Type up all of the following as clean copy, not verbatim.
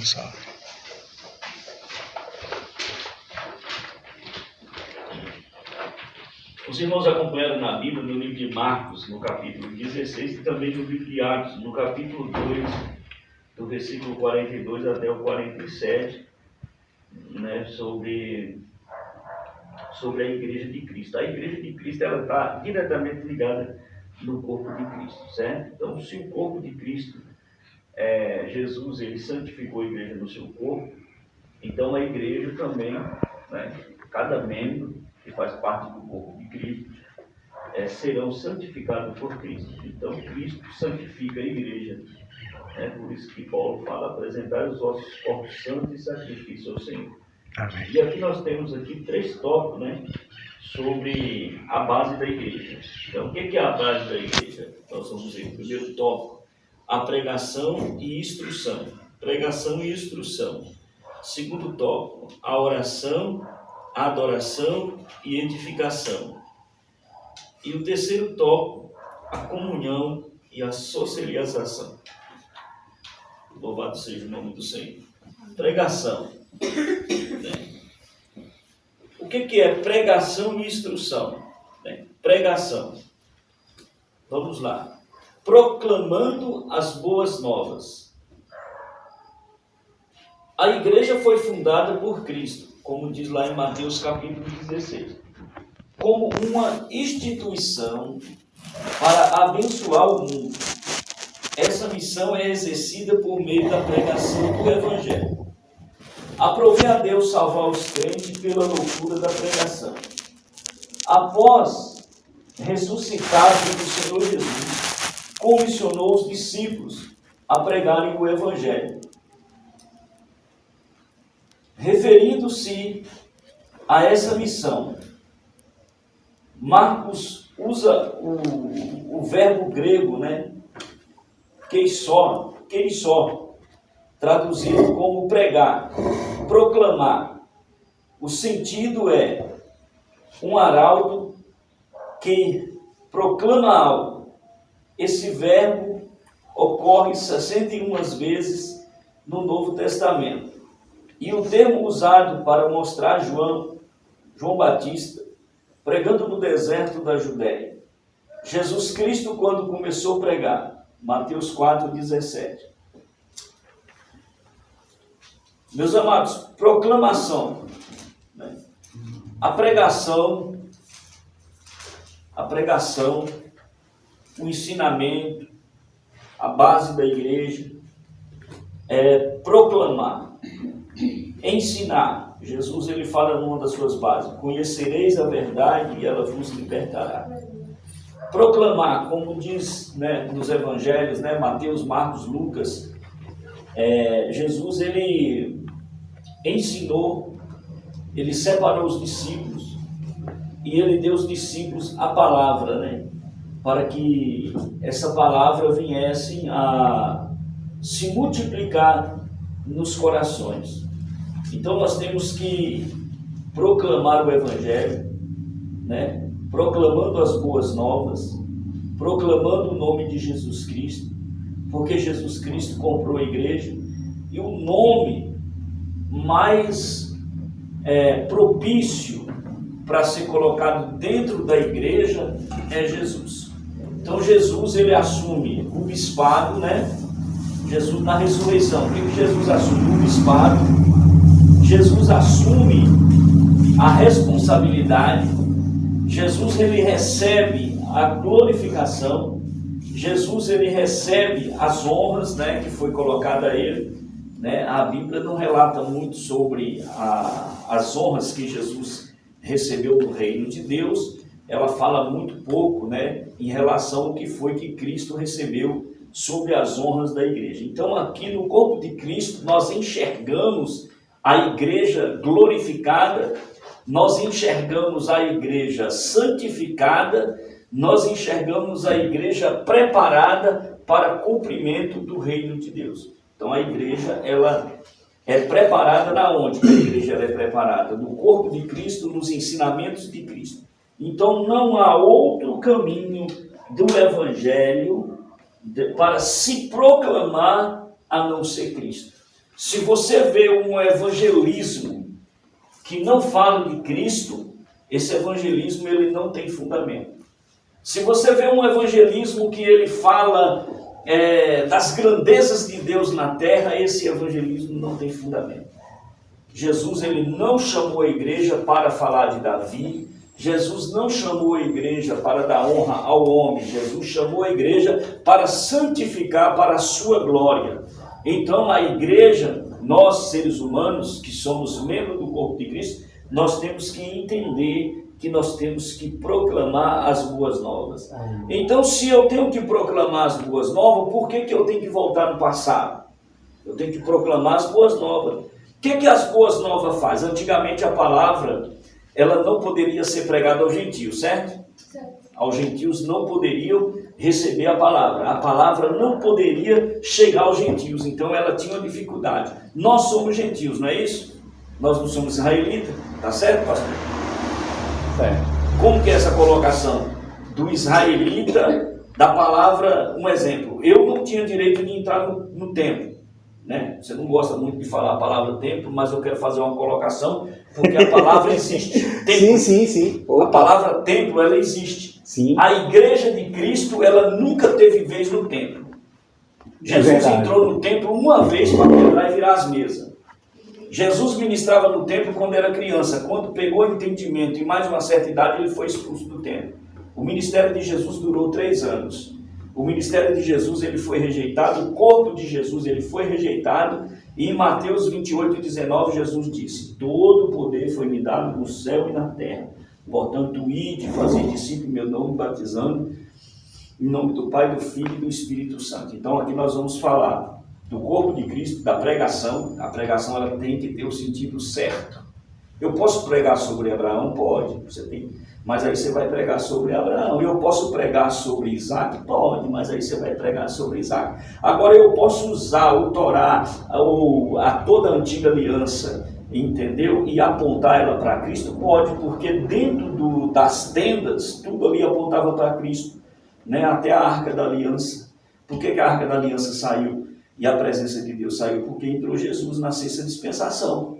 responsável. Os irmãos acompanharam na Bíblia, no livro de Marcos, no capítulo 16, e também no livro de Atos, no capítulo 2, do versículo 42 até o 47, né, sobre a Igreja de Cristo. A Igreja de Cristo ela está diretamente ligada no corpo de Cristo, certo? Então, se o corpo de Cristo, Jesus, ele santificou a Igreja no seu corpo, então a Igreja também, né, cada membro que faz parte do corpo de Cristo, serão santificados por Cristo. Então, Cristo santifica a Igreja. Por isso que Paulo fala, apresentar os vossos corpos santos e sacrifício ao Senhor. Amém. E aqui nós temos aqui 3 tópicos, né, sobre a base da igreja. Então, o que é a base da igreja? Nós vamos ver o primeiro tópico, a pregação e instrução. Pregação e instrução. Segundo tópico, a oração, a adoração e edificação. E o terceiro tópico, a comunhão e a socialização. Louvado seja o nome do Senhor. Pregação. O que é pregação e instrução? Pregação. Vamos lá. Proclamando as boas novas. A igreja foi fundada por Cristo, como diz lá em Mateus capítulo 16, como uma instituição para abençoar o mundo. Essa missão é exercida por meio da pregação do Evangelho. Aprove a Deus salvar os crentes pela loucura da pregação. Após ressuscitado do Senhor Jesus, comissionou os discípulos a pregarem o Evangelho. Referindo-se a essa missão, Marcos usa o verbo grego, keissó, traduzido como pregar, proclamar. O sentido é um arauto que proclama algo. Esse verbo ocorre 61 vezes no Novo Testamento. E o termo usado para mostrar João Batista, pregando no deserto da Judéia. Jesus Cristo, quando começou a pregar, Mateus 4,17. Meus amados, proclamação. A pregação, o ensinamento, a base da igreja é proclamar, ensinar. Jesus ele fala numa das suas bases: conhecereis a verdade e ela vos libertará. Proclamar, como diz nos evangelhos, Mateus, Marcos, Lucas, Jesus ele ensinou, ele separou os discípulos e ele deu aos discípulos a palavra, para que essa palavra viesse a se multiplicar nos corações. Então nós temos que proclamar o Evangelho, proclamando as boas novas, proclamando o nome de Jesus Cristo, porque Jesus Cristo comprou a igreja e o nome mais propício para ser colocado dentro da igreja é Jesus. Então Jesus ele assume o bispado, Jesus na ressurreição, o que Jesus assume? O bispado. Jesus assume a responsabilidade. Jesus ele recebe a glorificação. Jesus ele recebe as honras, que foi colocada a ele. A Bíblia não relata muito sobre as honras que Jesus recebeu do reino de Deus. Ela fala muito pouco, em relação ao que foi que Cristo recebeu sobre as honras da igreja. Então aqui no corpo de Cristo nós enxergamos a igreja glorificada, nós enxergamos a igreja santificada, nós enxergamos a igreja preparada para cumprimento do reino de Deus. Então a igreja ela é preparada na onde? A igreja ela é preparada no corpo de Cristo, nos ensinamentos de Cristo. Então não há outro caminho do Evangelho para se proclamar a não ser Cristo. Se você vê um evangelismo que não fala de Cristo, esse evangelismo ele não tem fundamento. Se você vê um evangelismo que ele fala das grandezas de Deus na terra, esse evangelismo não tem fundamento. Jesus ele não chamou a igreja para falar de Davi, Jesus não chamou a igreja para dar honra ao homem, Jesus chamou a igreja para santificar para a sua glória. Então a igreja, nós seres humanos que somos membros do corpo de Cristo, nós temos que entender que nós temos que proclamar as boas novas. Então, se eu tenho que proclamar as boas novas, por que eu tenho que voltar no passado? Eu tenho que proclamar as boas novas. O que as boas novas fazem? Antigamente a palavra, ela não poderia ser pregada aos gentios, certo? Aos gentios não poderiam receber a palavra não poderia chegar aos gentios, então ela tinha uma dificuldade. Nós somos gentios, não é isso? Nós não somos israelitas, tá certo, pastor? Como que é essa colocação do israelita, da palavra, um exemplo, eu não tinha direito de entrar no templo, né? Você não gosta muito de falar a palavra templo, mas eu quero fazer uma colocação, porque a palavra existe. Templo. Sim. A palavra templo, ela existe. Sim. A igreja de Cristo, ela nunca teve vez no templo. Jesus entrou no templo uma vez para quebrar e virar as mesas. Jesus ministrava no templo quando era criança. Quando pegou entendimento e mais uma certa idade, ele foi expulso do templo. O ministério de Jesus durou 3 anos. O ministério de Jesus ele foi rejeitado, o corpo de Jesus ele foi rejeitado. E em Mateus 28:19, Jesus disse: todo o poder foi me dado no céu e na terra. Portanto, ide, fazei discípulo em meu nome, batizando em nome do Pai, do Filho e do Espírito Santo. Então aqui nós vamos falar do corpo de Cristo, da pregação. A pregação ela tem que ter o sentido certo. Eu posso pregar sobre Abraão? Pode, você tem, mas aí você vai pregar sobre Abraão. Eu posso pregar sobre Isaac? Pode, mas aí você vai pregar sobre Isaac. Agora eu posso usar o Torá, a toda a antiga aliança, entendeu? E apontar ela para Cristo? Pode, porque dentro das tendas, tudo ali apontava para Cristo, né? Até a Arca da Aliança. Por que a Arca da Aliança saiu? E a presença de Deus saiu porque entrou Jesus na sexta dispensação,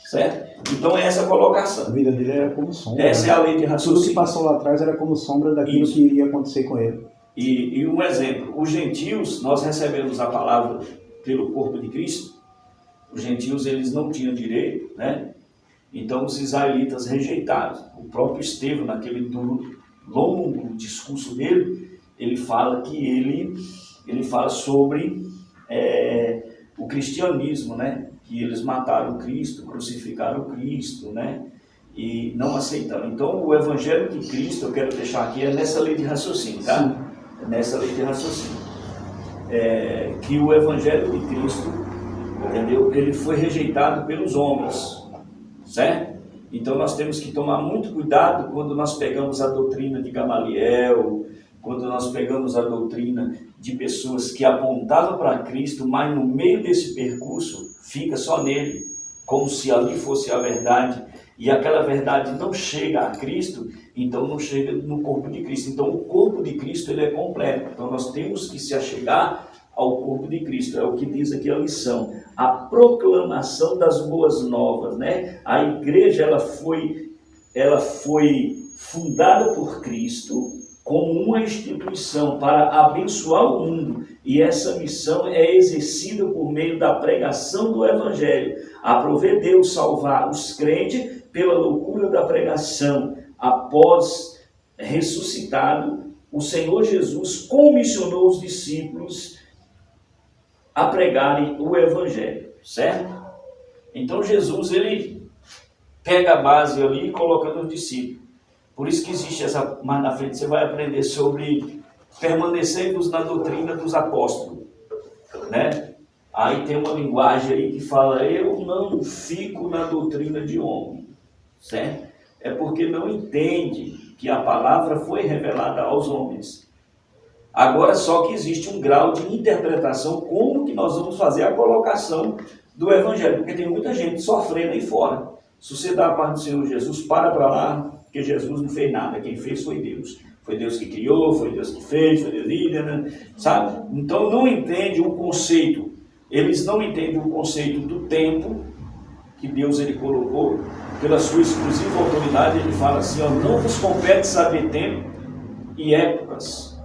certo? Então é essa a colocação. A vida dele era como sombra. Essa é a lei de raciocínio. Tudo que passou lá atrás era como sombra daquilo que iria acontecer com ele. E um exemplo, os gentios, nós recebemos a palavra pelo corpo de Cristo. Os gentios eles não tinham direito, né? Então os israelitas rejeitaram. O próprio Estevão, naquele longo discurso dele, ele fala que ele fala sobre o cristianismo, né? Que eles mataram Cristo, crucificaram Cristo, né? E não aceitaram. Então o evangelho de Cristo, eu quero deixar aqui, é nessa lei de raciocínio, tá? É nessa lei de raciocínio. Que o evangelho de Cristo, entendeu? Ele foi rejeitado pelos homens, certo? Então nós temos que tomar muito cuidado quando nós pegamos a doutrina de Gamaliel, quando nós pegamos a doutrina de pessoas que apontavam para Cristo, mas no meio desse percurso fica só nele, como se ali fosse a verdade, e aquela verdade não chega a Cristo, então não chega no corpo de Cristo. Então o corpo de Cristo ele é completo, então nós temos que se achegar ao corpo de Cristo, é o que diz aqui a lição, a proclamação das boas novas, né? A igreja ela foi fundada por Cristo como uma instituição para abençoar o mundo, e essa missão é exercida por meio da pregação do Evangelho. Aprove Deus salvar os crentes pela loucura da pregação. Após ressuscitado, o Senhor Jesus comissionou os discípulos a pregarem o Evangelho, certo? Então Jesus ele pega a base ali e coloca nos discípulos. Por isso que existe essa, mais na frente você vai aprender sobre permanecermos na doutrina dos apóstolos, né? Aí tem uma linguagem aí que fala, eu não fico na doutrina de homem, certo? É porque não entende que a palavra foi revelada aos homens. Agora só que existe um grau de interpretação, como que nós vamos fazer a colocação do Evangelho, porque tem muita gente sofrendo aí fora. Se você dá a parte do Senhor Jesus, para lá, porque Jesus não fez nada, quem fez foi Deus. Foi Deus que criou, foi Deus que fez, foi Deus, né? Sabe? Então não entende o conceito. eles não entendem o conceito do tempo que Deus ele colocou, pela sua exclusiva autoridade. Ele fala assim, ó, não vos compete saber tempo e épocas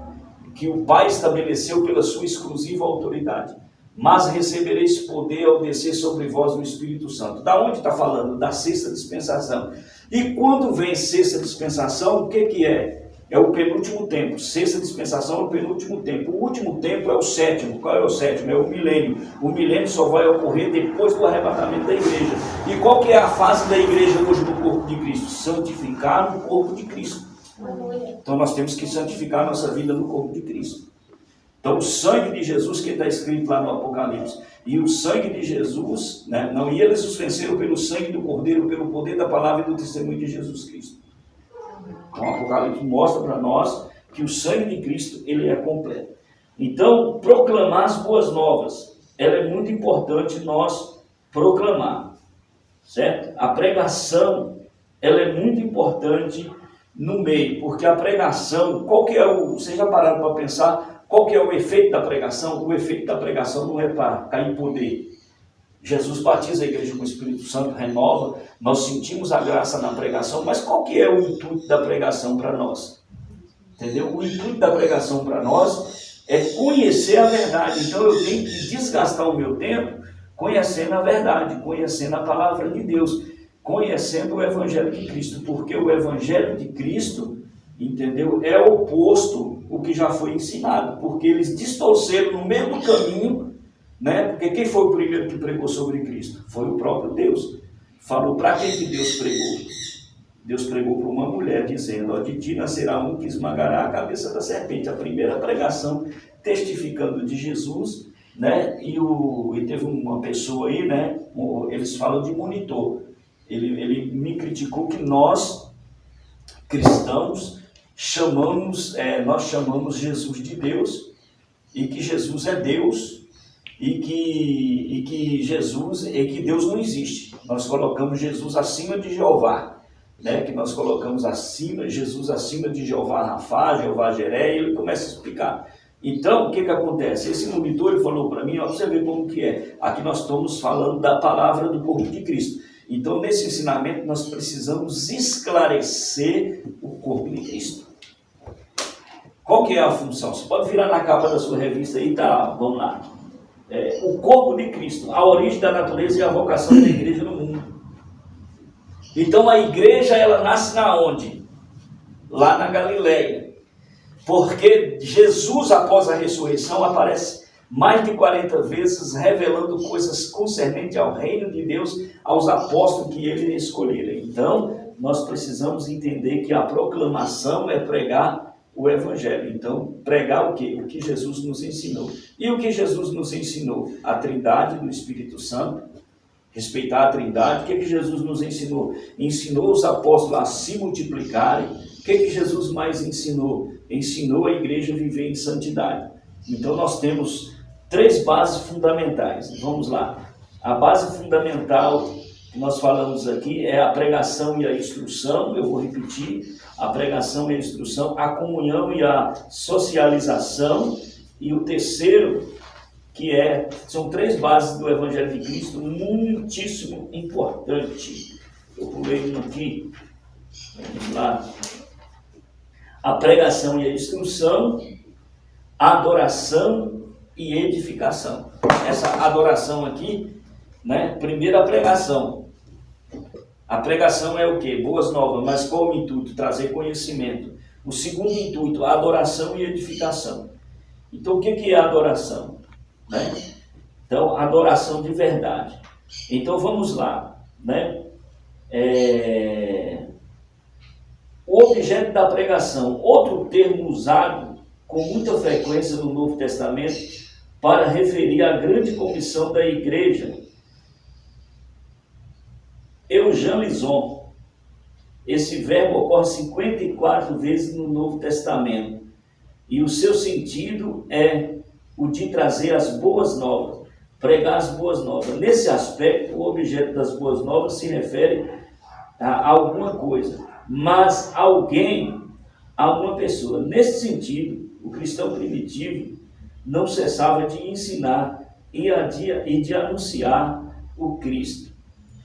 que o Pai estabeleceu pela sua exclusiva autoridade, mas recebereis poder ao descer sobre vós o Espírito Santo. Da onde está falando? Da sexta dispensação. E quando vem sexta dispensação, o que é? É o penúltimo tempo. Sexta dispensação é o penúltimo tempo. O último tempo é o sétimo. Qual é o sétimo? É o milênio. O milênio só vai ocorrer depois do arrebatamento da igreja. E qual que é a fase da igreja hoje no corpo de Cristo? Santificar no corpo de Cristo. Então nós temos que santificar a nossa vida no corpo de Cristo. Então o sangue de Jesus, que está escrito lá no Apocalipse, e o sangue de Jesus, né, não, e eles os venceram pelo sangue do Cordeiro, pelo poder da palavra e do testemunho de Jesus Cristo. Então o Apocalipse mostra para nós que o sangue de Cristo, ele é completo. Então, proclamar as boas novas, ela é muito importante nós proclamar, certo? A pregação, ela é muito importante no meio, porque a pregação, qual que é o, vocês já pararam para pensar, qual que é o efeito da pregação? O efeito da pregação não é para cair poder. Jesus batiza a igreja com o Espírito Santo, renova, nós sentimos a graça na pregação, mas qual que é o intuito da pregação para nós? Entendeu? O intuito da pregação para nós é conhecer a verdade. Então eu tenho que desgastar o meu tempo conhecendo a verdade, conhecendo a palavra de Deus, conhecendo o Evangelho de Cristo, porque o Evangelho de Cristo, entendeu, é oposto ao que já foi ensinado, porque eles distorceram no meio do caminho, né? Porque quem foi o primeiro que pregou sobre Cristo? Foi o próprio Deus. Falou para quem que Deus pregou? Deus pregou para uma mulher, dizendo, ó, de ti nascerá um que esmagará a cabeça da serpente. A primeira pregação testificando de Jesus, né? E teve uma pessoa aí, né? Eles falam de monitor. Ele me criticou que nós, cristãos, nós chamamos Jesus de Deus, e que Jesus é Deus, e que Deus não existe. Nós colocamos Jesus acima de Jeová, né? Que nós colocamos Jesus acima de Jeová Rafá, Jeová Jeré, e ele começa a explicar. Então, o que acontece? Esse monitor ele falou para mim, ó, você vê como que é. Aqui nós estamos falando da palavra do corpo de Cristo. Então, nesse ensinamento, nós precisamos esclarecer o corpo de Cristo. Qual que é a função? Você pode virar na capa da sua revista aí, tá? Vamos lá. O corpo de Cristo, a origem da natureza e a vocação da igreja no mundo. Então, a igreja, ela nasce na onde? Lá na Galileia. Porque Jesus, após a ressurreição, aparece mais de 40 vezes, revelando coisas concernentes ao reino de Deus, aos apóstolos que ele escolheram. Então, nós precisamos entender que a proclamação é pregar o Evangelho. Então, pregar o quê? O que Jesus nos ensinou. E o que Jesus nos ensinou? A Trindade do Espírito Santo, respeitar a Trindade. O que Jesus nos ensinou? Ensinou os apóstolos a se multiplicarem. O que Jesus mais ensinou? Ensinou a igreja a viver em santidade. Então, nós temos 3 bases fundamentais. Vamos lá. A base fundamental que nós falamos aqui é a pregação e a instrução. Eu vou repetir. A pregação e a instrução, a comunhão e a socialização. E o terceiro, são 3 bases do Evangelho de Cristo, muitíssimo importante. Eu pulei um aqui. Vamos lá. A pregação e a instrução, a adoração e edificação. Essa adoração aqui, né? Primeiro a pregação. A pregação é o quê? Boas novas, mas qual o intuito? Trazer conhecimento. O segundo intuito, a adoração e edificação. Então, o que é a adoração? Né? Então, adoração de verdade. Então, vamos lá. Né? O objeto da pregação, outro termo usado com muita frequência no Novo Testamento para referir à grande comissão da igreja, euangelizon. Esse verbo ocorre 54 vezes no Novo Testamento. E o seu sentido é o de trazer as boas novas, pregar as boas novas. Nesse aspecto, o objeto das boas novas se refere a alguma coisa, mas alguém, a uma pessoa. Nesse sentido, o cristão primitivo não cessava de ensinar e de anunciar o Cristo,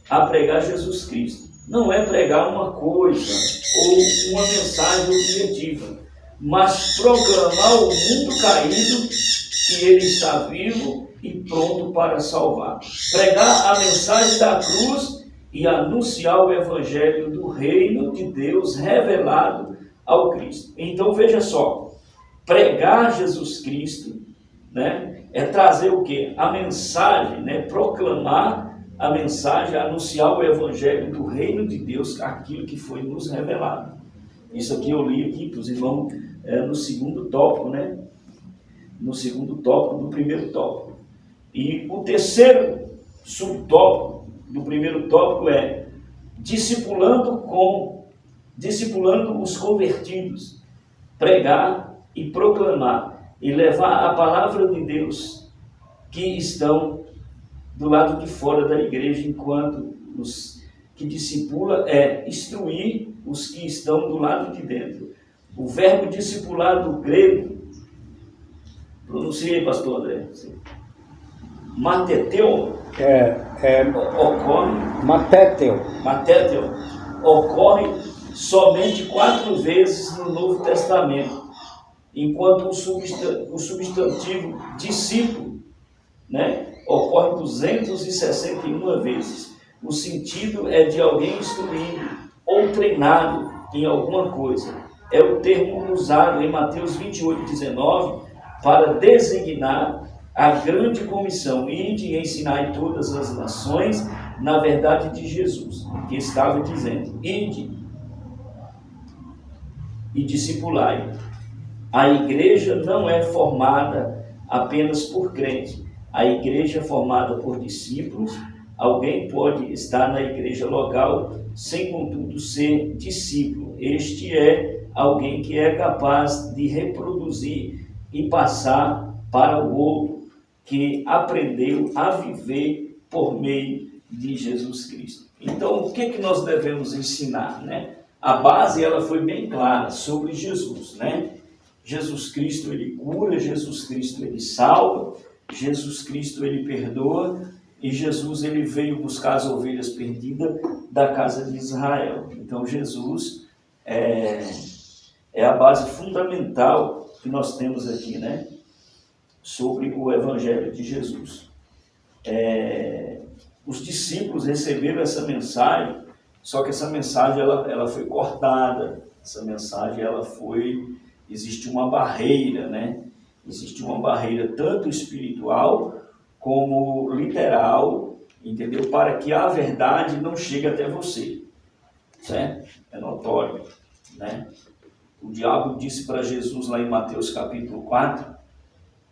a pregar Jesus Cristo. Não é pregar uma coisa ou uma mensagem objetiva, mas proclamar ao mundo caído que ele está vivo e pronto para salvar. Pregar a mensagem da cruz e anunciar o evangelho do reino de Deus revelado ao Cristo. Então veja só, pregar Jesus Cristo, né, é trazer o quê? A mensagem, né, proclamar a mensagem, anunciar o evangelho do reino de Deus, aquilo que foi nos revelado. Isso aqui eu li aqui para os irmãos no segundo tópico, né? No segundo tópico do primeiro tópico. E o terceiro subtópico do primeiro tópico é discipulando os convertidos, pregar e proclamar e levar a palavra de Deus que estão do lado de fora da igreja, enquanto os que discipula é instruir os que estão do lado de dentro. O verbo discipular do grego, pronunciei, pastor André, mateteu, mateteu, ocorre somente 4 vezes no Novo Testamento, enquanto o substantivo discípulo, né, ocorre 261 vezes. O sentido é de alguém instruído ou treinado em alguma coisa. É o termo usado em Mateus 28:19 para designar a grande comissão, ide e ensinai todas as nações na verdade de Jesus, que estava dizendo, ide e discipulai. A igreja não é formada apenas por crentes. A igreja é formada por discípulos. Alguém pode estar na igreja local sem, contudo, ser discípulo. Este é alguém que é capaz de reproduzir e passar para o outro, que aprendeu a viver por meio de Jesus Cristo. Então, o que nós devemos ensinar, né? A base, ela foi bem clara sobre Jesus, né? Jesus Cristo, ele cura, Jesus Cristo, ele salva, Jesus Cristo, ele perdoa, e Jesus, ele veio buscar as ovelhas perdidas da casa de Israel. Então, Jesus é a base fundamental que nós temos aqui, né? Sobre o Evangelho de Jesus. Os discípulos receberam essa mensagem, só que essa mensagem ela foi cortada, essa mensagem existe uma barreira, né? Existe uma barreira tanto espiritual como literal, entendeu? Para que a verdade não chegue até você, certo? É notório, né? O diabo disse para Jesus lá em Mateus capítulo 4,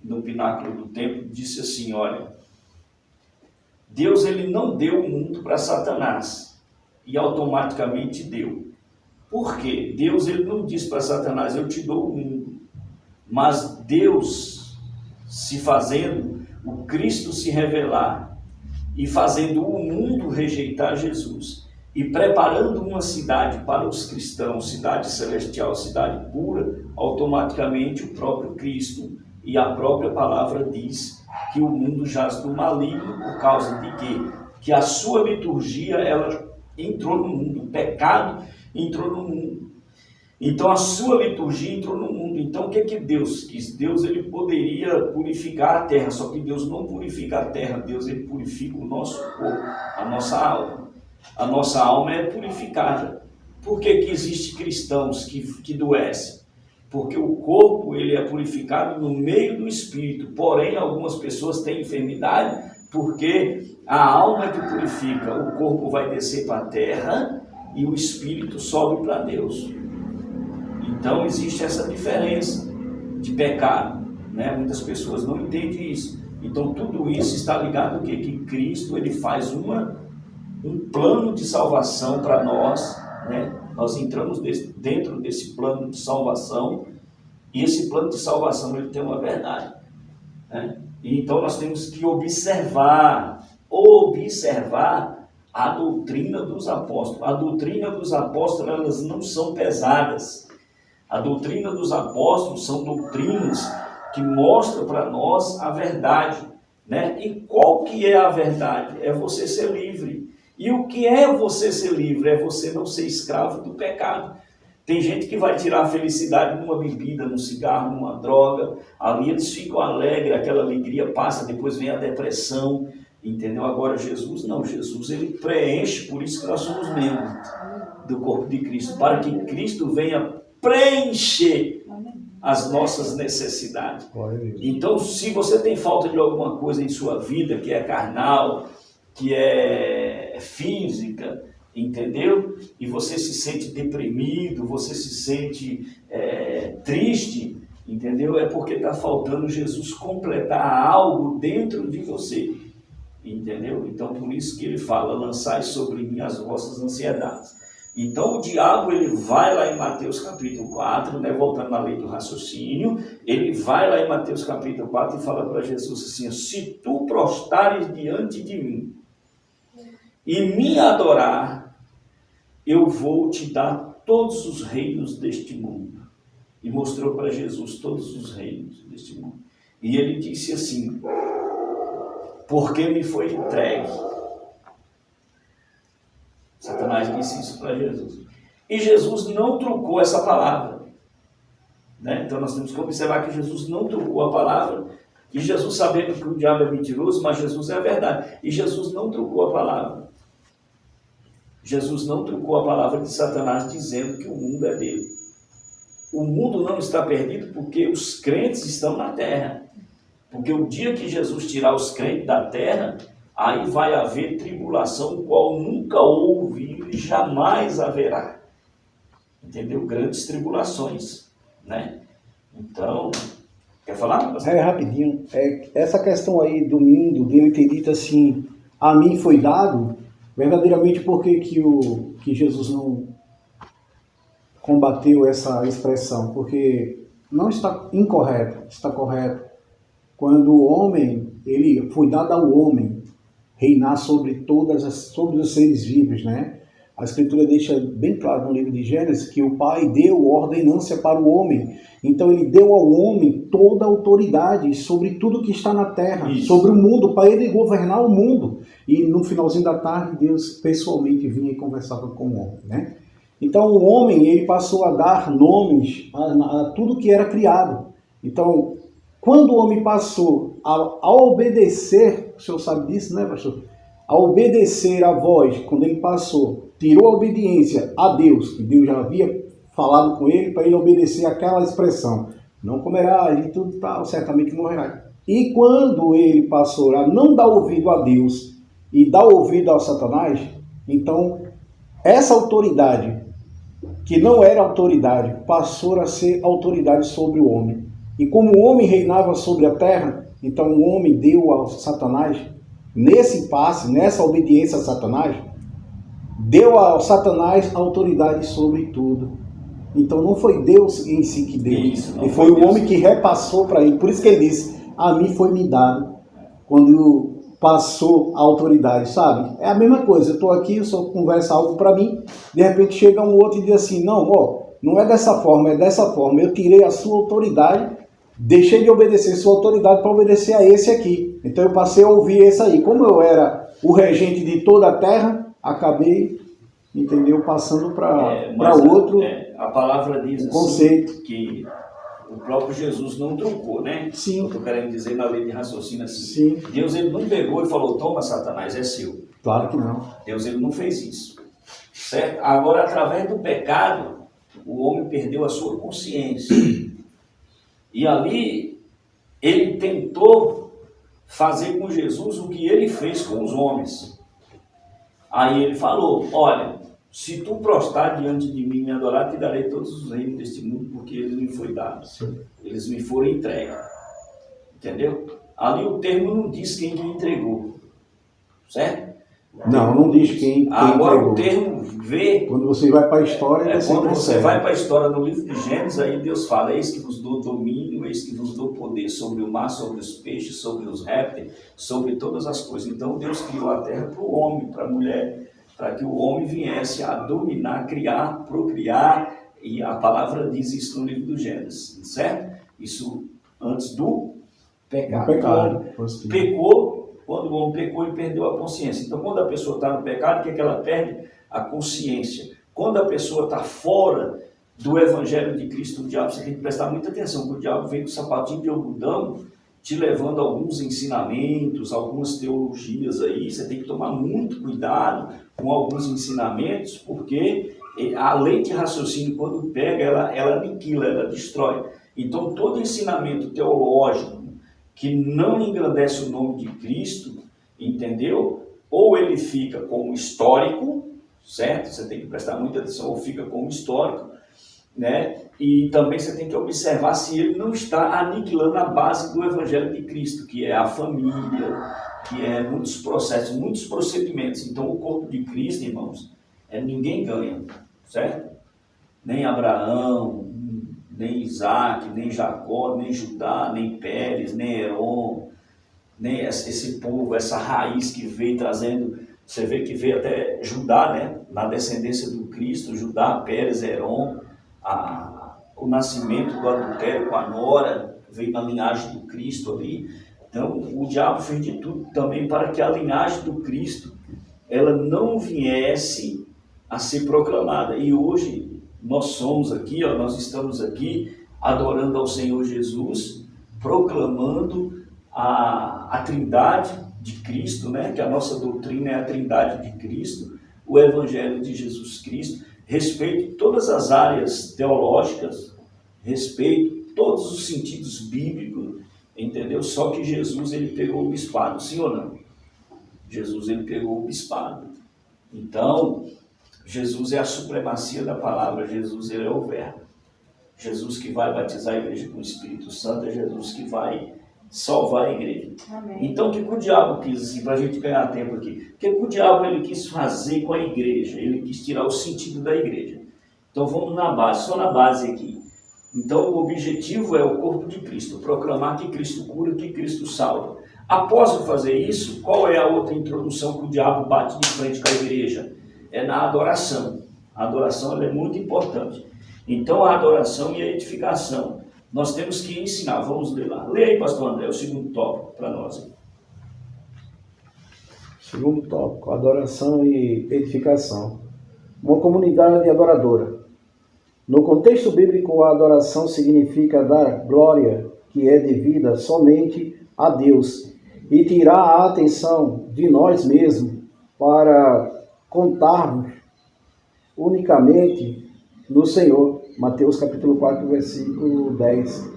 no pináculo do templo, disse assim, olha, Deus, ele não deu o mundo para Satanás, e automaticamente deu. Por quê? Deus, ele não disse para Satanás, eu te dou o mundo, mas Deus se fazendo, o Cristo se revelar, e fazendo o mundo rejeitar Jesus, e preparando uma cidade para os cristãos, cidade celestial, cidade pura, automaticamente o próprio Cristo e a própria palavra diz que o mundo jaz do maligno por causa de quê? Que a sua liturgia, ela entrou no mundo, o pecado entrou no mundo. Então a sua liturgia entrou no mundo. Então o que Deus quis? Deus, ele poderia purificar a terra, só que Deus não purifica a terra, Deus, ele purifica o nosso corpo, a nossa alma. A nossa alma é purificada. Por que existem cristãos que adoecem? Porque o corpo, ele é purificado no meio do espírito, porém algumas pessoas têm enfermidade, porque a alma é que purifica, o corpo vai descer para a terra e o espírito sobe para Deus. Então existe essa diferença de pecado, né? Muitas pessoas não entendem isso. Então tudo isso está ligado ao quê? Que Cristo, ele faz um plano de salvação para nós, né? Nós entramos dentro desse plano de salvação, e esse plano de salvação, ele tem uma verdade, né? E então nós temos que observar a doutrina dos apóstolos. A doutrina dos apóstolos, elas não são pesadas. A doutrina dos apóstolos são doutrinas que mostram para nós a verdade, né? E qual que é a verdade? É você ser livre. E o que é você ser livre? É você não ser escravo do pecado. Tem gente que vai tirar a felicidade numa bebida, num cigarro, numa droga. Ali eles ficam alegres, aquela alegria passa, depois vem a depressão, entendeu? Agora Jesus não, Jesus ele preenche, por isso que nós somos membros do corpo de Cristo, para que Cristo venha preencher as nossas necessidades. Então, se você tem falta de alguma coisa em sua vida, que é carnal, que é física, entendeu? E você se sente deprimido, você se sente triste, entendeu? É porque está faltando Jesus completar algo dentro de você, entendeu? Então, por isso que ele fala, lançai sobre mim as vossas ansiedades. Então, o diabo, ele vai lá em Mateus capítulo 4, né, voltando à lei do raciocínio, ele vai lá em Mateus capítulo 4 e fala para Jesus assim, se tu prostrares diante de mim e me adorar, eu vou te dar todos os reinos deste mundo. E mostrou para Jesus todos os reinos deste mundo. E ele disse assim, porque me foi entregue. Satanás disse isso para Jesus. E Jesus não trocou essa palavra, né? Então nós temos que observar que Jesus não trocou a palavra. E Jesus, sabendo que o diabo é mentiroso, mas Jesus é a verdade. E Jesus não trocou a palavra. Jesus não trocou a palavra de Satanás dizendo que o mundo é dele. O mundo não está perdido porque os crentes estão na terra. Porque o dia que Jesus tirar os crentes da terra, aí vai haver tribulação, qual nunca houve e jamais haverá. Entendeu? Grandes tribulações, né? Então, quer falar? Rapidinho. Essa questão aí do mundo, dele ter dito assim, a mim foi dado, verdadeiramente por que Jesus não combateu essa expressão? Porque não está incorreto, está correto. Quando o homem, ele foi dado ao homem reinar sobre sobre os seres vivos, né? A Escritura deixa bem claro no livro de Gênesis que o Pai deu ordenância para o homem. Então ele deu ao homem toda a autoridade sobre tudo que está na terra, isso, sobre o mundo, para ele governar o mundo. E no finalzinho da tarde, Deus pessoalmente vinha e conversava com o homem, né? Então o homem, ele passou a dar nomes a tudo que era criado. Então, quando o homem passou a obedecer, o senhor sabe disso, né, pastor? A obedecer a voz, quando ele passou, tirou a obediência a Deus, que Deus já havia falado com ele, para ele obedecer aquela expressão, não comerás e tudo tal, certamente morrerá. E quando ele passou a não dar ouvido a Deus e dar ouvido a Satanás, então essa autoridade, que não era autoridade, passou a ser autoridade sobre o homem. E como o homem reinava sobre a terra, então o homem deu a Satanás, nesse passe, nessa obediência a Satanás, deu a Satanás autoridade sobre tudo. Então não foi Deus em si que deu, e foi o homem que repassou para ele. Por isso que ele disse, a mim foi me dado, quando passou a autoridade, sabe? É a mesma coisa, eu estou aqui, eu só converso algo para mim, de repente chega um outro e diz assim, não é dessa forma, é dessa forma, eu tirei a sua autoridade, deixei de obedecer sua autoridade para obedecer a esse aqui. Então eu passei a ouvir esse aí. Como eu era o regente de toda a terra, acabei, entendeu, passando para outro. A palavra diz assim, conceito que o próprio Jesus não trocou, né? Sim. Eu estou querendo dizer na lei de raciocínio assim. Sim. Deus ele não pegou e falou, toma Satanás, é seu. Claro que não. Deus ele não fez isso. Certo? Agora, através do pecado, o homem perdeu a sua consciência. E ali, ele tentou fazer com Jesus o que ele fez com os homens. Aí ele falou, olha, se tu prostrar diante de mim e me adorar, te darei todos os reinos deste mundo, porque eles me foram dados. Sim. Eles me foram entregues. Entendeu? Ali o termo não diz quem me entregou. Certo? Não diz quem agora entregou. O termo vê... Quando você vai para a história... quando você vai para a história no livro de Gênesis, aí Deus fala, eis que vos dou domínio, eis que vos dou poder sobre o mar, sobre os peixes, sobre os répteis, sobre todas as coisas. Então Deus criou a terra para o homem, para a mulher, para que o homem viesse a dominar, criar, procriar, e a palavra diz isso no livro do Gênesis, certo? Isso antes do pecado. pecado. Quando o homem pecou, ele perdeu a consciência. Então, quando a pessoa está no pecado, o que é que ela perde? A consciência. Quando a pessoa está fora do Evangelho de Cristo, o diabo, você tem que prestar muita atenção, porque o diabo vem com o sapatinho de algodão, te levando a alguns ensinamentos, algumas teologias aí. Você tem que tomar muito cuidado com alguns ensinamentos, porque a lei de raciocínio, quando pega, ela aniquila, ela destrói. Então, todo ensinamento teológico que não engrandece o nome de Cristo, entendeu? Ou ele fica como histórico, certo? Você tem que prestar muita atenção, ou fica como histórico, né? E também você tem que observar se ele não está aniquilando a base do Evangelho de Cristo, que é a família, que é muitos processos, muitos procedimentos. Então, o corpo de Cristo, irmãos, ninguém ganha, certo? Nem Abraão, nem Isaac, nem Jacó, nem Judá, nem Pérez, nem Heron, nem esse povo, essa raiz que veio trazendo, você vê que veio até Judá, né? Na descendência do Cristo, Judá, Pérez, Heron, o nascimento do adultério com a nora, veio na linhagem do Cristo ali. Então, o diabo fez de tudo também para que a linhagem do Cristo, ela não viesse a ser proclamada. E hoje, nós somos aqui, nós estamos aqui adorando ao Senhor Jesus, proclamando a trindade de Cristo, né? Que a nossa doutrina é a trindade de Cristo, o Evangelho de Jesus Cristo. Respeito todas as áreas teológicas, respeito todos os sentidos bíblicos, entendeu? Só que Jesus, ele pegou o bispado, sim ou não? Jesus, ele pegou o bispado. Então, Jesus é a supremacia da palavra, Jesus, ele é o verbo. Jesus que vai batizar a igreja com o Espírito Santo, é Jesus que vai salvar a igreja. Amém. Então, o que o diabo quis, assim, para a gente ganhar tempo aqui, o que o diabo ele quis fazer com a igreja? Ele quis tirar o sentido da igreja. Então, vamos na base, só na base aqui. Então, o objetivo é o corpo de Cristo, proclamar que Cristo cura, que Cristo salva. Após eu fazer isso, qual é a outra introdução que o diabo bate de frente com a igreja? É na adoração. A adoração ela é muito importante. Então, a adoração e a edificação. Nós temos que ensinar, vamos ler lá. Lê aí, pastor André, o segundo tópico para nós. Segundo tópico, adoração e edificação. Uma comunidade adoradora. No contexto bíblico, a adoração significa dar glória que é devida somente a Deus e tirar a atenção de nós mesmos para contarmos unicamente no Senhor. Mateus capítulo 4, versículo 10.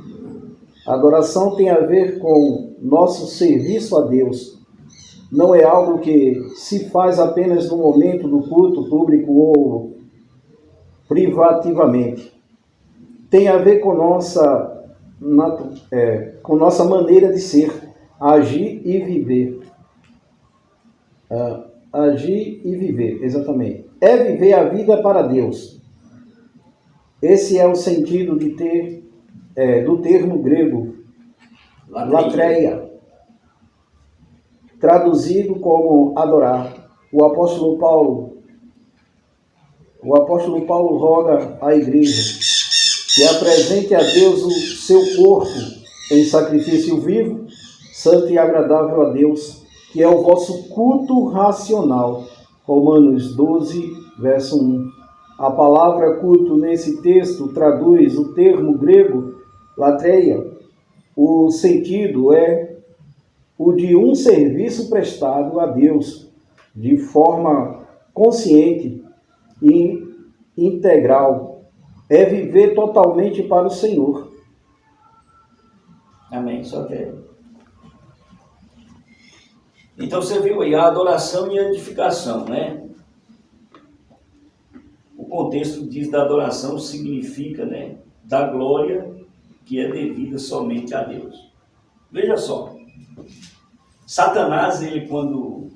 A adoração tem a ver com nosso serviço a Deus. Não é algo que se faz apenas no momento do culto público ou privativamente. Tem a ver com nossa maneira de ser, agir e viver. Agir e viver, exatamente. É viver a vida para Deus. Esse é o sentido de do termo grego, latreia, traduzido como adorar. O apóstolo Paulo roga à igreja que apresente a Deus o seu corpo em sacrifício vivo, santo e agradável a Deus, que é o vosso culto racional. Romanos 12, verso 1. A palavra culto nesse texto traduz o termo grego latreia. O sentido é o de um serviço prestado a Deus de forma consciente e integral. É viver totalmente para o Senhor. Amém, só que. Então você viu aí a adoração e a edificação, né? O contexto diz da adoração significa, né, da glória que é devida somente a Deus. Veja só, Satanás, ele quando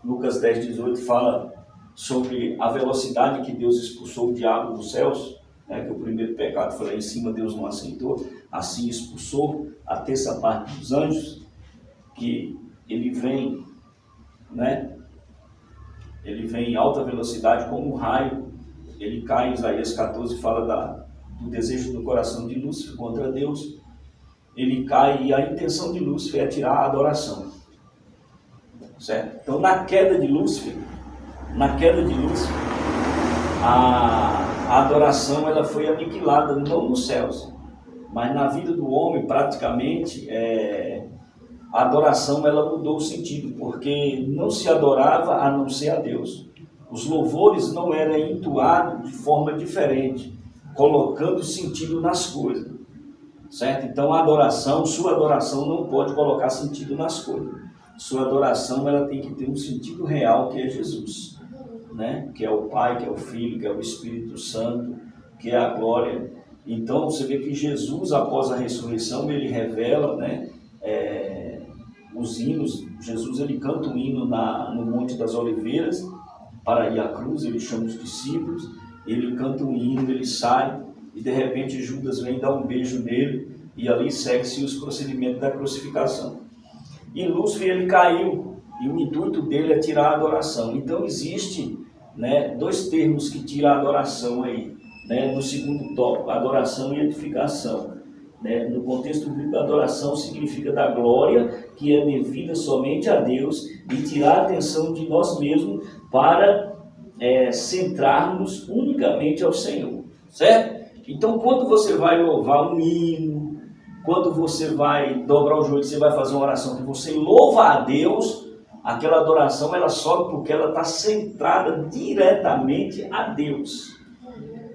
Lucas 10, 18 fala sobre a velocidade que Deus expulsou o diabo dos céus, né, que o primeiro pecado foi lá em cima, Deus não aceitou, assim expulsou a terça parte dos anjos, que ele vem, né, ele vem em alta velocidade como um raio. Ele cai em Isaías 14 e fala do desejo do coração de Lúcifer contra Deus. ele cai e a intenção de Lúcifer é tirar a adoração. Certo? Então, na queda de Lúcifer, a adoração ela foi aniquilada, não nos céus, mas na vida do homem, praticamente, a adoração ela mudou o sentido, porque não se adorava a não ser a Deus. Os louvores não eram entoados de forma diferente, colocando sentido nas coisas, certo? Então, sua adoração não pode colocar sentido nas coisas. Sua adoração ela tem que ter um sentido real, que é Jesus, né? Que é o Pai, que é o Filho, que é o Espírito Santo, que é a glória. Então, você vê que Jesus, após a ressurreição, ele revela, né, os hinos. Jesus ele canta um hino no Monte das Oliveiras, para ir à cruz, ele chama os discípulos, ele canta um hino, ele sai, e de repente Judas vem dar um beijo nele, e ali segue-se os procedimentos da crucificação. E Lúcifer ele caiu, e o intuito dele é tirar a adoração. Então existe, né, dois termos que tiram a adoração aí, né, no segundo tópico, adoração e edificação. Né? No contexto bíblico, adoração significa da glória que é devida somente a Deus e tirar a atenção de nós mesmos para centrarmos unicamente ao Senhor, certo? Então, quando você vai louvar um hino, quando você vai dobrar o joelho, você vai fazer uma oração que você louva a Deus, aquela adoração ela sobe porque ela está centrada diretamente a Deus.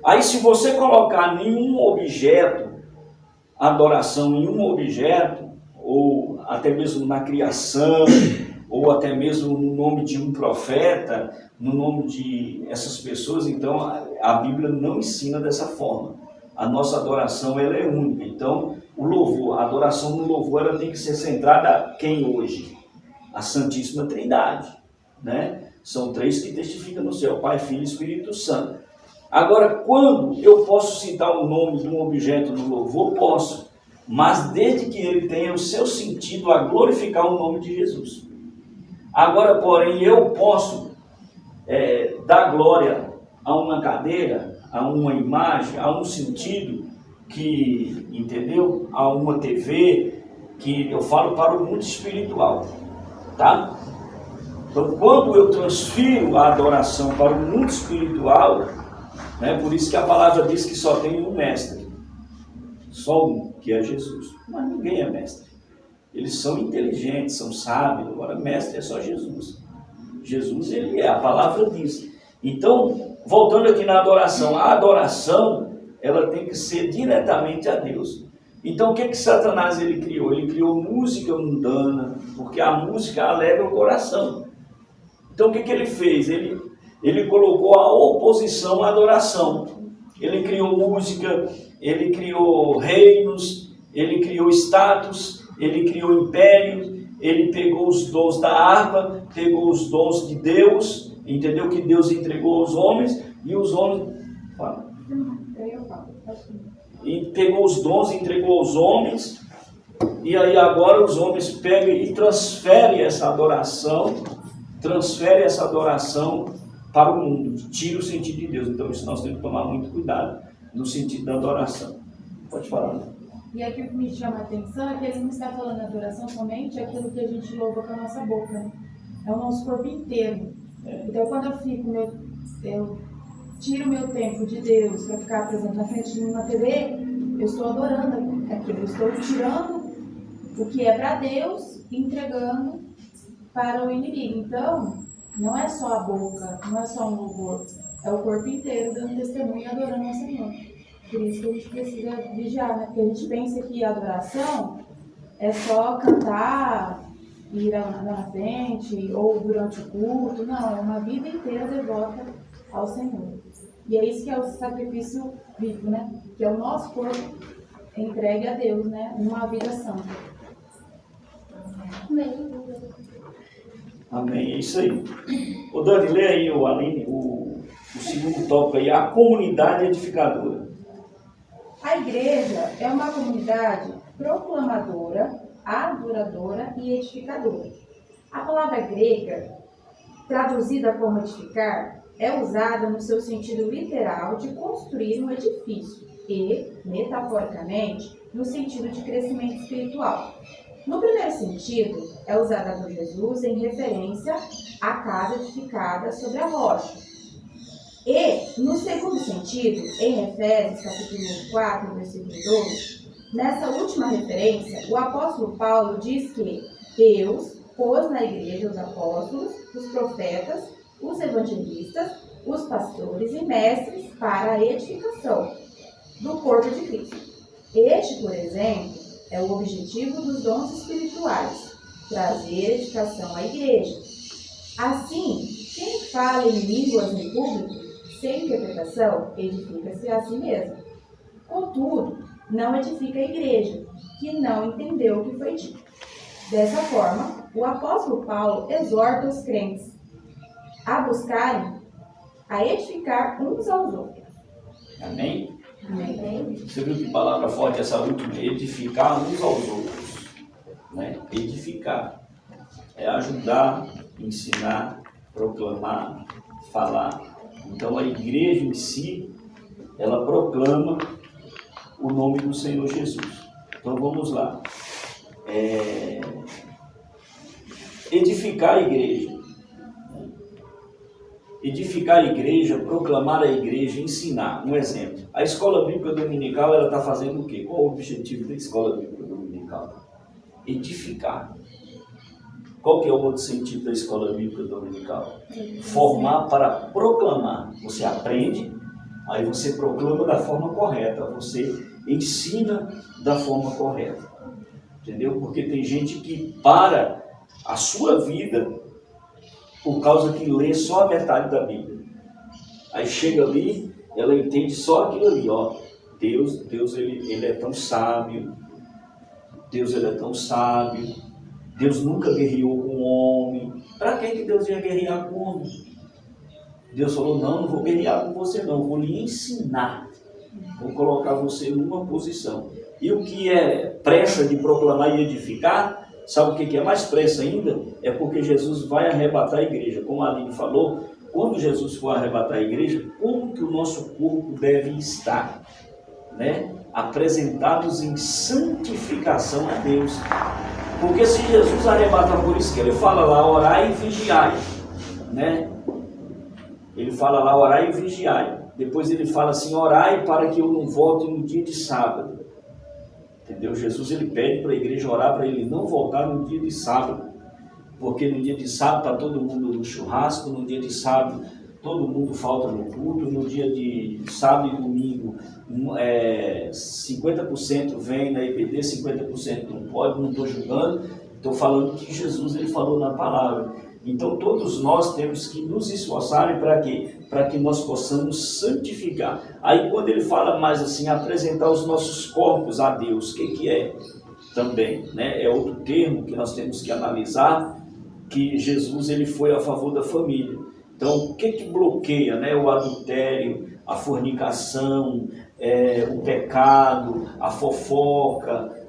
Aí, se você colocar nenhum objeto, adoração em um objeto, ou até mesmo na criação, ou até mesmo no nome de um profeta, no nome de essas pessoas, então a Bíblia não ensina dessa forma. A nossa adoração ela é única. Então, o louvor, a adoração no louvor, ela tem que ser centrada a quem hoje? A Santíssima Trindade, né? São três que testificam no céu, Pai, Filho e Espírito Santo. Agora, quando eu posso citar o nome de um objeto no louvor? Posso, mas desde que ele tenha o seu sentido a glorificar o nome de Jesus. Agora, porém, eu posso dar glória a uma cadeira, a uma imagem, a um sentido que, entendeu? A uma TV, que eu falo para o mundo espiritual, tá? Então, quando eu transfiro a adoração para o mundo espiritual, né, por isso que a palavra diz que só tem um mestre, só um, que é Jesus. Mas ninguém é mestre. Eles são inteligentes, são sábios, agora mestre é só Jesus. Jesus, ele é, a palavra diz. Então, voltando aqui na adoração, a adoração, ela tem que ser diretamente a Deus. Então, o que Satanás ele criou? Ele criou música mundana, porque a música alegra o coração. Então, o que ele fez? Ele colocou a oposição à adoração. Ele criou música, ele criou reinos, ele criou status, ele criou impérios, ele pegou os dons da harpa, pegou os dons de Deus, entendeu? Que Deus entregou aos homens, e os homens... E pegou os dons e entregou aos homens, e aí agora os homens pegam e transferem essa adoração para o mundo, tira o sentido de Deus. Então isso nós temos que tomar muito cuidado no sentido da adoração. Pode falar. E aqui o que me chama a atenção é que ele não está falando adoração somente aquilo que a gente louva com a nossa boca, né? É o nosso corpo inteiro. Então quando eu tiro o meu tempo de Deus para ficar, por exemplo, na frente de uma TV, eu estou adorando aquilo, eu estou tirando o que é para Deus e entregando para o inimigo. Então, não é só a boca, não é só um louvor, é o corpo inteiro dando testemunho e adorando ao Senhor. Por isso que a gente precisa vigiar, né? Porque a gente pensa que a adoração é só cantar, ir na frente ou durante o culto. Não, é uma vida inteira devota ao Senhor. E é isso que é o sacrifício vivo, né? Que é o nosso corpo entregue a Deus, né? Uma vida santa. Amém. Amém, é isso aí. Ô Dani, lê aí, Aline, o segundo tópico aí, a comunidade edificadora. A igreja é uma comunidade proclamadora, adoradora e edificadora. A palavra grega, traduzida como edificar, é usada no seu sentido literal de construir um edifício e, metaforicamente, no sentido de crescimento espiritual. No primeiro sentido, é usada por Jesus em referência à casa edificada sobre a rocha. E, no segundo sentido, em Efésios, capítulo 4, versículo 12, nessa última referência, o apóstolo Paulo diz que Deus pôs na igreja os apóstolos, os profetas, os evangelistas, os pastores e mestres para a edificação do corpo de Cristo. Este, por exemplo, é o objetivo dos dons espirituais, trazer edificação à igreja. Assim, quem fala em línguas em público, sem interpretação, edifica-se a si mesmo. Contudo, não edifica a igreja, que não entendeu o que foi dito. Dessa forma, o apóstolo Paulo exorta os crentes a buscarem, a edificar uns aos outros. Amém? Amém. Você viu que palavra forte essa última? Edificar uns aos outros. Né? Edificar. É ajudar, ensinar, proclamar, falar. Então a igreja em si, ela proclama o nome do Senhor Jesus. Então vamos lá. Edificar a igreja. Edificar a igreja, proclamar a igreja, ensinar. Um exemplo. A escola bíblica dominical, ela está fazendo o quê? Qual o objetivo da escola bíblica dominical? Edificar. Qual que é o outro sentido da escola bíblica dominical? Formar para proclamar. Você aprende, aí você proclama da forma correta, você ensina da forma correta. Entendeu? Porque tem gente que para a sua vida por causa que lê só a metade da Bíblia. Aí chega ali, ela entende só aquilo ali, ó. Deus ele é tão sábio. Deus ele é tão sábio. Deus nunca guerreou com o homem. Para que Deus ia guerrear com o homem? Deus falou, não vou guerrear com você não, vou lhe ensinar. Vou colocar você numa posição. E o que é pressa de proclamar e edificar, sabe o que é mais pressa ainda? É porque Jesus vai arrebatar a igreja. Como a Aline falou, quando Jesus for arrebatar a igreja, como que o nosso corpo deve estar? Né? Apresentados em santificação a Deus. Porque se Jesus arrebata, por isso que ele fala lá, orai e vigiai. Né? Ele fala lá, orai e vigiai. Depois ele fala assim, orai para que eu não volte no dia de sábado. Entendeu? Jesus ele pede para a igreja orar para ele não voltar no dia de sábado. Porque no dia de sábado está todo mundo no churrasco, no dia de sábado todo mundo falta no culto, no dia de sábado e domingo 50% vem na IPD, 50% não pode, não estou julgando, estou falando que Jesus ele falou na palavra. Então todos nós temos que nos esforçar para quê? Para que nós possamos santificar. Aí quando ele fala mais assim, apresentar os nossos corpos a Deus, o que é? Também, né? É outro termo que nós temos que analisar, que Jesus ele foi a favor da família. Então o que bloqueia, né? O adultério, a fornicação, o pecado, a fofoca,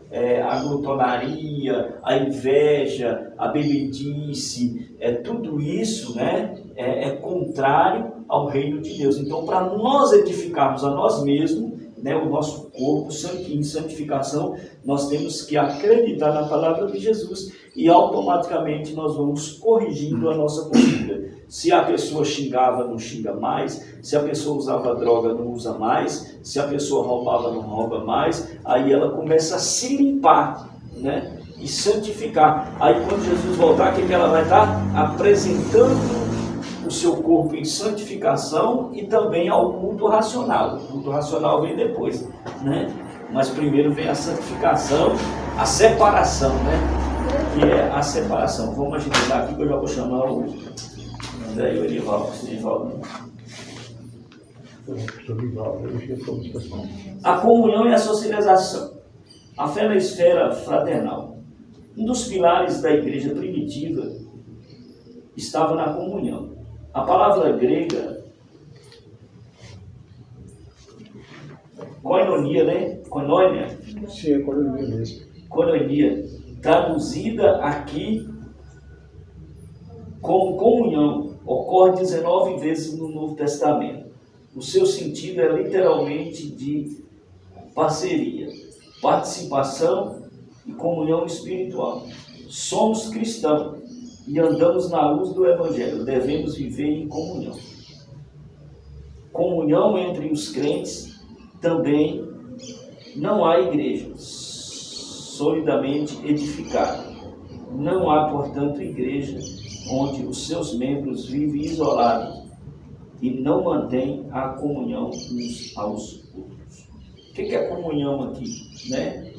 a glutonaria, a inveja, a bebedice, tudo isso, né, é contrário ao reino de Deus. Então, para nós edificarmos a nós mesmos, né, o nosso corpo em santificação, nós temos que acreditar na palavra de Jesus e automaticamente nós vamos corrigindo a nossa conduta. Se a pessoa xingava, não xinga mais. Se a pessoa usava droga, não usa mais. Se a pessoa roubava, não rouba mais. Aí ela começa a se limpar, né? E santificar. Aí quando Jesus voltar, o que ela vai estar? Apresentando o seu corpo em santificação e também ao culto racional. O culto racional vem depois, né? Mas primeiro vem a santificação, a separação, né? Que é a separação. Vamos agilizar aqui que eu já vou chamar o André e o Edivaldo. A comunhão e a socialização. A fé na esfera fraternal. Um dos pilares da igreja primitiva estava na comunhão. A palavra grega, koinonia, né? Koinonia. Sim, é koinonia mesmo. Koinonia, traduzida aqui como comunhão, ocorre 19 vezes no Novo Testamento. O seu sentido é literalmente de parceria. participação e comunhão espiritual. Somos cristãos e andamos na luz do Evangelho, devemos viver em comunhão. Comunhão entre os crentes também não há igreja solidamente edificada. Não há, portanto, igreja onde os seus membros vivem isolados e não mantêm a comunhão uns aos outros. O que é comunhão aqui, né?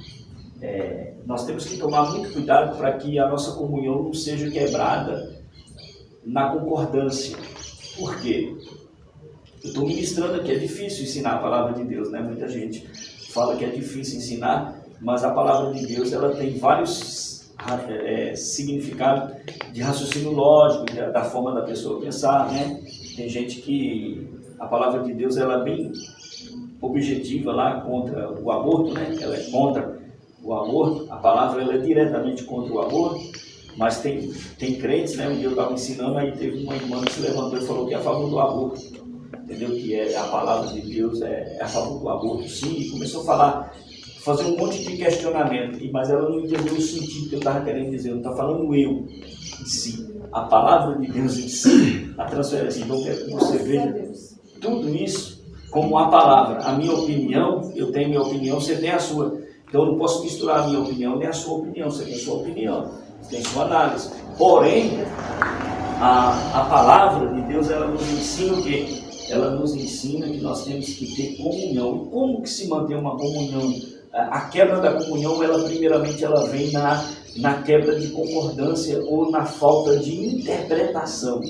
Nós temos que tomar muito cuidado para que a nossa comunhão não seja quebrada na concordância. Por quê? Eu estou ministrando aqui, é difícil ensinar a palavra de Deus, né? Muita gente fala que é difícil ensinar, mas a palavra de Deus ela tem vários significados de raciocínio lógico, da forma da pessoa pensar, né? Tem gente que a palavra de Deus ela é bem objetiva lá contra o aborto, né? Ela é contra o aborto, a palavra ela é diretamente contra o aborto, mas tem crentes, né? Um dia eu estava ensinando, aí teve uma irmã que se levantou e falou que é a favor do aborto, entendeu? Que a palavra de Deus é a favor do aborto, sim, e começou a fazer um monte de questionamento, mas ela não entendeu o sentido que eu estava querendo dizer, eu não estava falando eu em si, a palavra de Deus em si, a transferência. Então eu quero que você veja tudo isso como a palavra. A minha opinião, eu tenho minha opinião, você tem a sua. Então eu não posso misturar a minha opinião nem a sua opinião, você tem a sua opinião, você tem a sua análise. Porém, a palavra de Deus, ela nos ensina o quê? Ela nos ensina que nós temos que ter comunhão. E como que se mantém uma comunhão? A quebra da comunhão, ela primeiramente ela vem na quebra de concordância ou na falta de interpretação.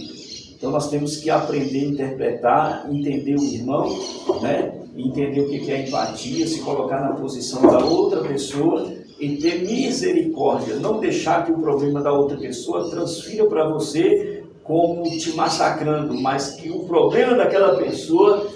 Então nós temos que aprender a interpretar, entender o irmão, né? Entender o que é empatia, se colocar na posição da outra pessoa e ter misericórdia. Não deixar que o problema da outra pessoa transfira para você como te massacrando, mas que o problema daquela pessoa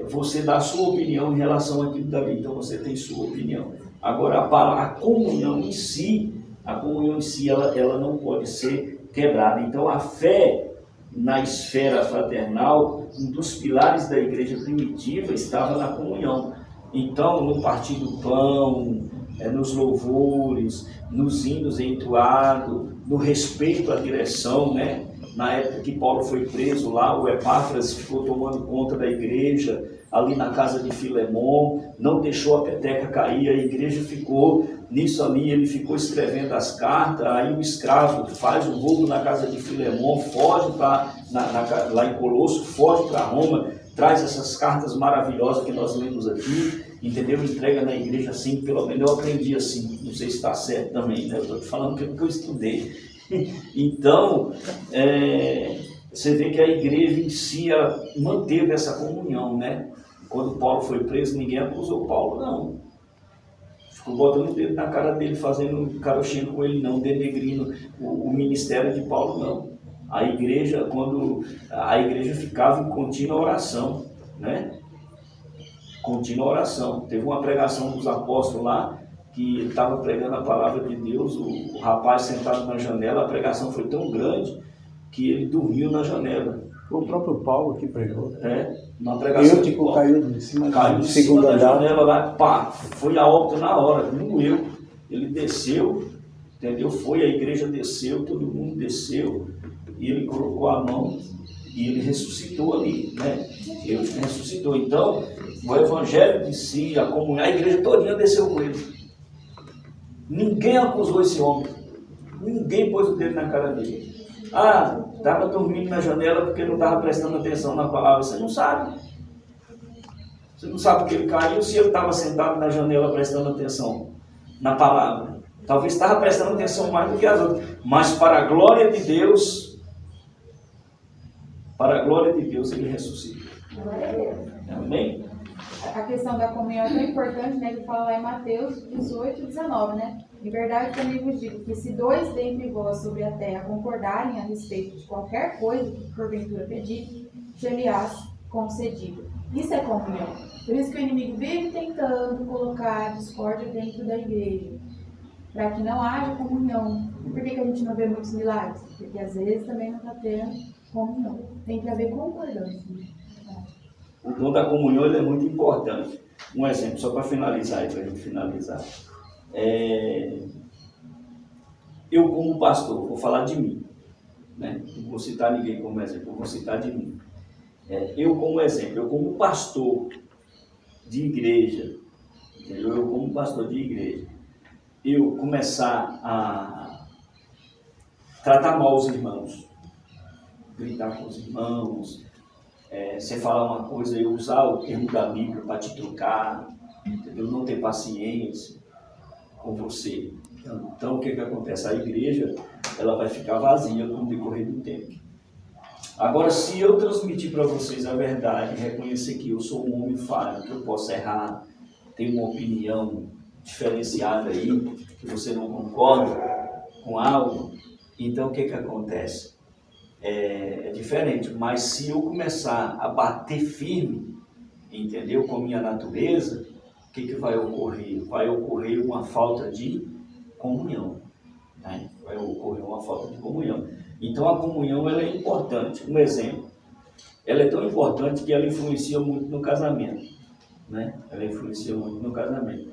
você dá a sua opinião em relação àquilo dali. Então você tem sua opinião. Agora a comunhão em si, ela não pode ser quebrada. Então a fé na esfera fraternal, um dos pilares da igreja primitiva estava na comunhão. Então no partir do pão, nos louvores, nos hinos entoados, no respeito à direção, né? Na época que Paulo foi preso lá, o Epáfras ficou tomando conta da igreja, ali na casa de Filemon, não deixou a peteca cair, a igreja ficou nisso ali, ele ficou escrevendo as cartas, aí o escravo faz um roubo na casa de Filemon, foge lá em Colosso, foge para Roma, traz essas cartas maravilhosas que nós lemos aqui, entendeu? Entrega na igreja assim, pelo menos eu aprendi assim, não sei se está certo também, né? Eu estou te falando que eu estudei. Então, você vê que a igreja em si manteve essa comunhão, né? Quando Paulo foi preso, ninguém acusou Paulo, não. Ficou botando o dedo na cara dele, fazendo carochinha com ele, não, denegrindo o ministério de Paulo, não. A igreja ficava em contínua oração, né? Contínua oração. Teve uma pregação dos apóstolos lá, que ele estava pregando a palavra de Deus, o rapaz sentado na janela, a pregação foi tão grande que ele dormiu na janela. Foi o próprio Paulo que pregou. Na pregação de Paulo. Caiu de cima da janela lá, pá, foi a óbito na hora, doeu. Ele desceu, entendeu? Foi, a igreja desceu, todo mundo desceu, e ele colocou a mão e ele ressuscitou ali, né? Ele ressuscitou. Então, o evangelho de si, a comunhão, a igreja todinha desceu com ele. Ninguém acusou esse homem. Ninguém pôs o dedo na cara dele. Estava dormindo na janela porque não estava prestando atenção na palavra. Você não sabe. Você não sabe porque ele caiu, se ele estava sentado na janela prestando atenção na palavra. Talvez estava prestando atenção mais do que as outras. Mas para a glória de Deus, ele ressuscitou. Amém? A questão da comunhão é tão importante, né? Que fala lá em Mateus 18, 19, né? Em verdade também vos digo que se dois dentre vós sobre a terra concordarem a respeito de qualquer coisa que porventura pedir, ser-lhe-ás concedido. Isso é comunhão. Por isso que o inimigo vive tentando colocar discórdia dentro da igreja, para que não haja comunhão. E por que a gente não vê muitos milagres? Porque às vezes também não está tendo comunhão. Tem que haver concordância. O dom da comunhão ele é muito importante. Um exemplo, só para finalizar, para a gente finalizar. Eu como pastor, vou falar de mim, né? Não vou citar ninguém como exemplo, vou citar de mim. Eu como exemplo, eu como pastor de igreja, entendeu? Eu como pastor de igreja, eu começar a tratar mal os irmãos, gritar com os irmãos, você falar uma coisa, eu usar o termo da Bíblia para te trucar, entendeu? Não ter paciência com você. Então, o que acontece? A igreja, ela vai ficar vazia com o decorrer do tempo. Agora, se eu transmitir para vocês a verdade, reconhecer que eu sou um homem falho, que eu posso errar, tenho uma opinião diferenciada aí, que você não concorda com algo, então o que acontece? É diferente, mas se eu começar a bater firme, entendeu, com a minha natureza, o que vai ocorrer? Vai ocorrer uma falta de comunhão, né? Vai ocorrer uma falta de comunhão. Então a comunhão, ela é importante. Um exemplo, ela é tão importante que ela influencia muito no casamento, né? Ela influencia muito no casamento.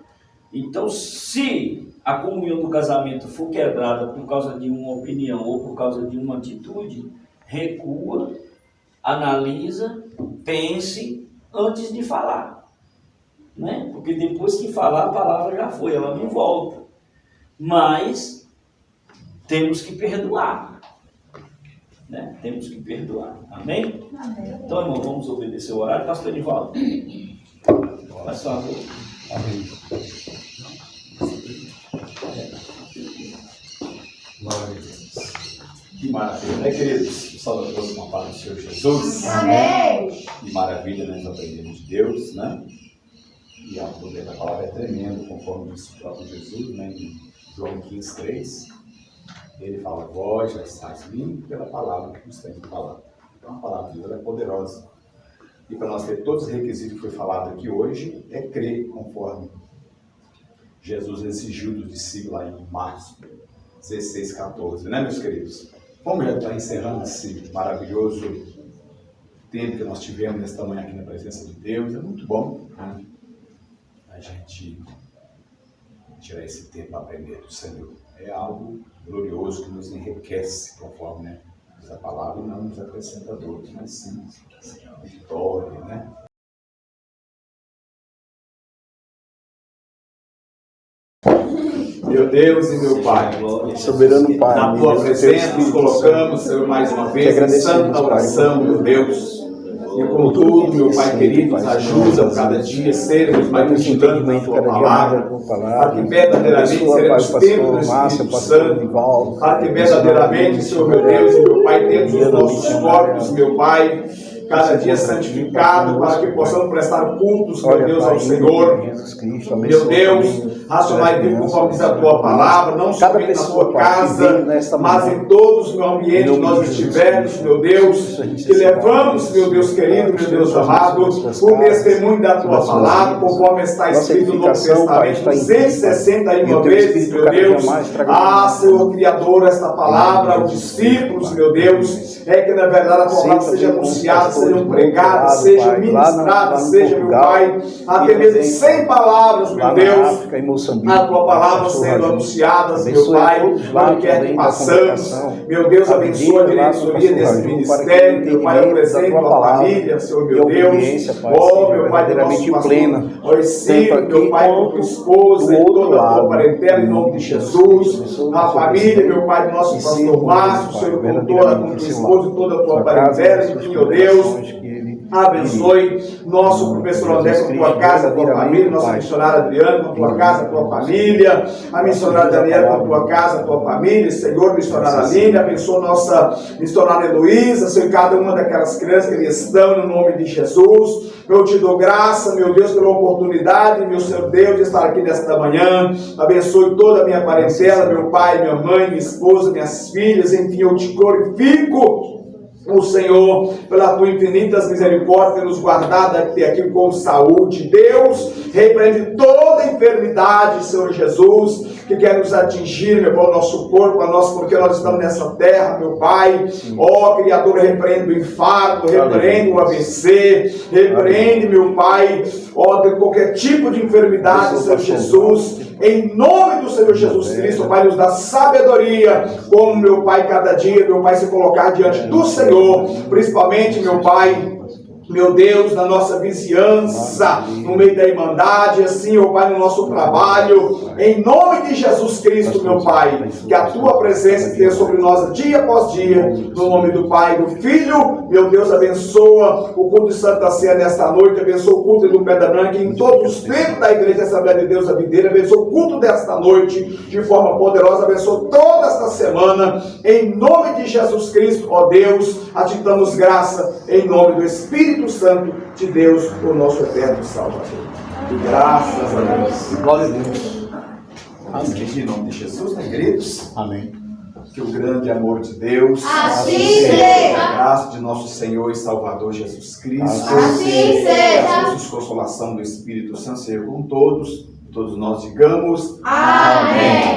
Então, se a comunhão do casamento for quebrada por causa de uma opinião ou por causa de uma atitude, recua, analisa, pense antes de falar, né? Porque depois que falar, a palavra já foi, ela não volta. Mas temos que perdoar, né? Temos que perdoar. Amém? Amém. Então, irmão, vamos obedecer o horário. Pastor Edivaldo, faz favor. Amém. Glória a Deus. Que maravilha, né, queridos? Salve uma paz do Senhor Jesus. Amém. Que maravilha, nós aprendemos de Deus, né? E o poder da palavra é tremendo, conforme disse o próprio Jesus, né? Em João 15:3. Ele fala: vós já estáis limpos pela palavra que nos tem falado. Então a palavra de Deus é poderosa. E para nós ter todos os requisitos que foi falado aqui hoje, é crer conforme Jesus exigiu dos discípulos lá em Marcos 16:14, né, meus queridos? Vamos já estar encerrando esse maravilhoso tempo que nós tivemos nesta manhã aqui na presença de Deus. É muito bom, né? A gente tirar esse tempo para aprender do Senhor. É algo glorioso que nos enriquece, conforme, né, diz a palavra, e não nos acrescenta dores, mas sim vitória, né? Meu Deus e meu Pai, Soberano Pai, na Tua presença nos colocamos, Senhor, mais uma vez em santa oração, meu Deus. E como tudo, meu Pai querido, nos ajuda cada dia a sermos mais estudantes na Tua palavra, para que verdadeiramente seremos templos do Espírito Santo, para que verdadeiramente, Senhor meu Deus e meu Pai, temos os nossos corpos, meu Pai, cada dia santificado, para que possamos prestar cultos, meu Deus, ao Senhor. Meu Deus, racionais vivo conforme diz a Tua palavra, não somente na Tua casa, mas em todos os ambientes que nós estivermos, meu Deus, que levamos, meu Deus querido, meu Deus amado, o testemunho da Tua palavra, conforme está escrito no Novo Testamento, 261 vezes, meu Deus. Senhor Criador, esta palavra aos discípulos, meu Deus, é que na verdade a Tua palavra seja anunciada, seja pregada, seja ministrada, seja, meu Pai, até mesmo sem palavras, meu Deus, a Tua palavra sendo anunciada, meu Pai, onde quer que passamos, meu Deus, abençoa a diretoria desse ministério, meu Pai, apresenta a Tua família, Senhor, meu Deus, meu Pai, do nosso pastor, os filhos, meu Pai, com Tua esposa, e toda a Tua parentela, em nome de Jesus, a família, meu Pai, do nosso pastor Márcio, Senhor, com toda, com Tua esposa e toda a Tua parentela, enfim, meu Deus, abençoe nosso professor André com Tua casa, Tua família, nosso missionário Adriano com Tua casa, Tua família, a missionária Daniela com Tua casa, Tua família, Senhor, missionária Aline, abençoa nossa missionária Heloísa, Senhor, cada uma daquelas crianças que ali estão, no nome de Jesus. Eu te dou graça, meu Deus, pela oportunidade, meu Senhor Deus, de estar aqui nesta manhã. Abençoe toda a minha parentela, meu pai, minha mãe, minha esposa, minhas filhas, enfim, eu te glorifico, o Senhor, pela Tua infinitas misericórdias, nos guardado até aqui com saúde. Deus, repreende toda enfermidade, Senhor Jesus, que quer nos atingir, meu Pai, o nosso corpo, porque nós estamos nessa terra, meu Pai. Ó, Criador, repreende o infarto, repreende o AVC, repreende, meu Pai, ó, de qualquer tipo de enfermidade, Senhor Jesus. Em nome do Senhor Jesus Cristo, Pai, nos dá sabedoria, como, meu Pai, cada dia, meu Pai, se colocar diante do Senhor, principalmente, meu Pai, meu Deus, na nossa vizinhança, no meio da irmandade, assim, ó Pai, no nosso trabalho, em nome de Jesus Cristo, meu Pai, que a Tua presença esteja sobre nós dia após dia, no nome do Pai e do Filho. Meu Deus, abençoa o culto de Santa Ceia nesta noite, abençoa o culto do Pedra Branca em todos os tempos da Igreja Assembleia de Deus da Videira, abençoa o culto desta noite de forma poderosa, abençoa toda esta semana, em nome de Jesus Cristo, ó Deus, a Ti damos graça, em nome do Espírito Santo de Deus, o nosso eterno Salvador. E graças a Deus. Glória a Deus. Amém. Em nome de Jesus, né, queridos? Amém. Que o grande amor de Deus, assim seja, a graça de nosso Senhor e Salvador Jesus Cristo, assim e a seja, doce consolação do Espírito Santo seja com todos nós digamos amém.